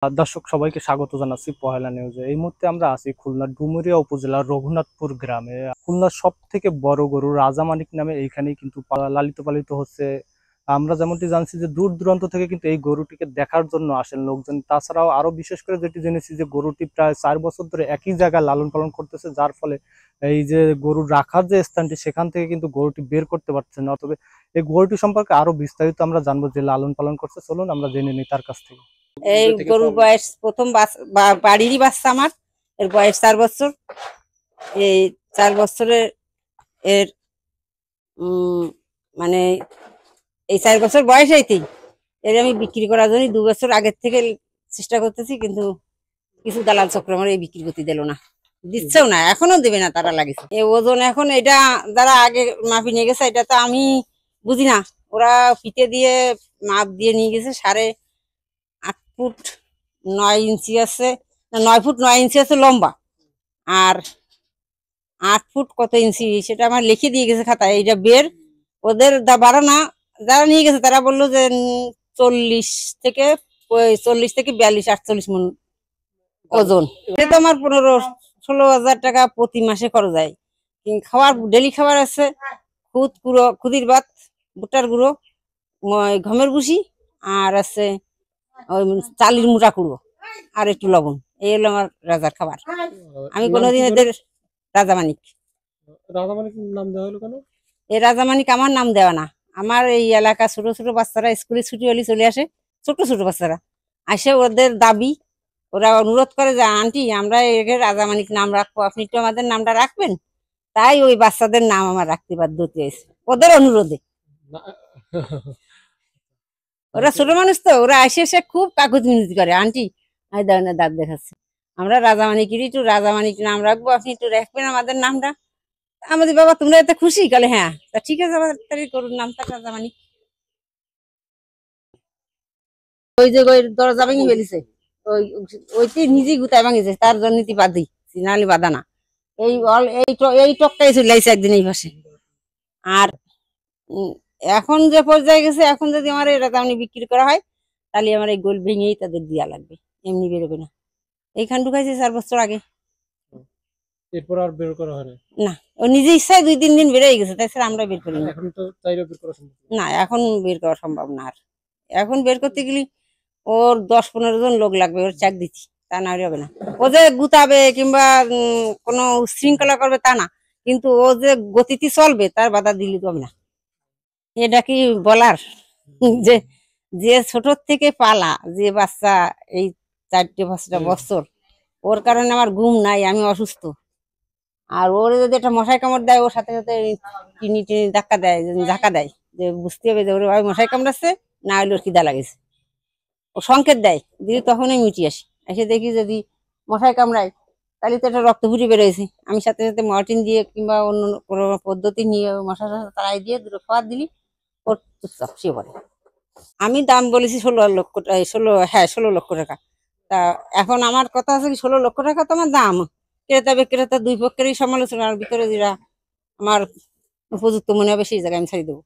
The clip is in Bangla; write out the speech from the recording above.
দর্শক সবাইকে স্বাগত জানাচ্ছি পহেলা নিউজে। এই মুহূর্তে আমরা আছি খুলনার ডুমুরিয়া উপজেলার রঘুনাথপুর গ্রামে। খুলনার সব থেকে বড় গরু রাজামানিক নামে এইখানেই কিন্তু লালিত পালিত হচ্ছে। আমরা যেমনটি জানছি যে দূর দূরান্ত থেকে কিন্তু এই গরুটিকে দেখার জন্য আসেন লোকজন। তাছাড়াও আরো বিশেষ করে যেটি জেনেছি যে গরুটি প্রায় 4 বছর ধরে একই জায়গায় লালন পালন করতেছে, যার ফলে এই যে গরুর রাখার যে স্থানটি সেখান থেকে কিন্তু গরুটি বের করতে পারছে না। তবে এই গরুটি সম্পর্কে আরো বিস্তারিত আমরা জানবো যে লালন পালন করছে, চলুন আমরা জেনে নিই তার কাছ থেকে। এই গরুর বয়স প্রথম বাড়িরই বাচ্চা আমার, এর বয়স 4 বছর। এই 4 বছরের এর মানে এই 4 বছর বয়স হইতেই এর আমি বিক্রি করার জন্য 2 বছর আগের থেকে চেষ্টা করতেছি, কিন্তু কিছু দালাল চক্র আমার এই বিক্রি করতে দিল না, দিচ্ছেও না, এখনো দেবে না। তারা লাগেছে এই ওজন এখন এটা যারা আগে মাপি নিয়ে গেছে, এটা তো আমি বুঝি না। ওরা ফিতে দিয়ে মাপ দিয়ে নিয়ে গেছে 8.5 ফুট 9 ইঞ্চি আছে, 9 ফুট 9 ইঞ্চি আছে লম্বা, আর 8 ফুট কত ইঞ্চি সেটা আমার লিখে দিয়ে গেছে খাতায়। এইটা বের ওদের বাড়ানা যারা নিয়ে গেছে তারা বললো যে 40 থেকে 42-48 মন ওজন। এটা তো আমার 15-16 হাজার টাকা প্রতি মাসে খরচ হয়। খাবার ডেলি খাবার আছে খুদির ভাত, ভুট্টার গুঁড়ো, গমের ভুসি, আর আছে ওই চালের মোটা কুড়ো, আর একটু লবণ। এই হলো আমার রাজার খাবার। আমি কোনোদিন এদের রাজামানিক নাম দেওয়া হলো কেন? এই রাজামানিক আমার নাম দেওয়া না। আমার এই এলাকা ছোট ছোট বাচ্চারা স্কুলে ছুটি হলে চলে আসে, ছোট ছোট বাচ্চারা আসে, ওদের দাবি, ওরা অনুরোধ করে যে আন্টি আমরা এর রাজামানিক নাম রাখবো, আপনি একটু আমাদের নামটা রাখবেন। তাই ওই বাচ্চাদের নাম আমার রাখতে বাধ্য হয়েছে ওদের অনুরোধে। ওরা ছোট মানুষ তো, ওরা এসে এসে খুব কাগজ মিনতি করে, আন্টি আমি দাও না দাঁত দেখাচ্ছে, আমরা রাজামানিকেরই একটু রাজামানিক নাম রাখবো, আপনি একটু রাখবেন আমাদের নামটা। আমাদের বাবা তোমরা এতে খুশি? কালে হ্যাঁ, তা ঠিক আছে, আমাদের গরুর নামটা রাজামানিক। ওই যে ওই দরজা ভেঙে ফেলিছে, ওইটি নিজেই গুতায় ভাঙিছে, তার জন্য বাদি নাহলে বাধা না। এই টকটাই চলে আসছে একদিন এই পাশে। আর এখন যে পর্যায়ে গেছে, এখন যদি আমার এটা তেমনি বিক্রি করা হয় তাহলে আমার এই গোল ভেঙেই তাদের দিয়া লাগবে, এমনি বেরোবে না। এইখান ঢুকাইছে 4 বছর আগে, এরপর আর বের করা হয় না। ও নিজে ইচ্ছায় 2-3 দিন বেড়ে গেছে, তাই স্যার আমরা বের করি না। এখন তো চাইলে বের করা সম্ভব না, এখন বের করা সম্ভব না। আর এখন বের করতে গেলে ওর 10-15 জন লোক লাগবে, ওর চাক দিচ্ছি, তা না হবে না। ও যে গুতাবে কিংবা কোনো শৃঙ্খলা করবে তা না, কিন্তু ও যে গতিতে চলবে তার বাধা দিলে তো হবে না। এটা কি বলার যে যে ছোট থেকে পালা যে বাচ্চা, এই 4-5 বছর, ওর কারণে আমার ঘুম নাই, আমি অসুস্থ। আর ওর যদি একটা মশাই কামড় দেয়, ওর সাথে সাথে টিনি টিনি ধাক্কা দেয় যে বুঝতে হবে যে ওর ভাই মশাই কামড়াচ্ছে, না হলে ওর খিদা লাগেছে। ও সংকেত দেয়, দিদি তখনই মিটি আসি, এসে দেখি যদি মশাই কামড়ায় তাহলে তো একটা রক্ত ফুটি বেরোয়েছে। আমি সাথে সাথে মর্টিন দিয়ে কিংবা অন্য কোনো পদ্ধতি নিয়ে মশা তাড়াই দিয়ে দুটো খাবার দিলি, ওর চুপচাপ শুয়ে পড়ে। আমি দাম বলেছি 16 লক্ষ, 16 লক্ষ টাকা। তা এখন আমার কথা আছে কি, 16 লক্ষ টাকা তো আমার দাম। ক্রেতা বিক্রেতা দুই পক্ষেরই সমালোচনার ভিতরে যেটা আমার উপযুক্ত মনে হবে সেই জায়গায় আমি ছাড়ি দেবো।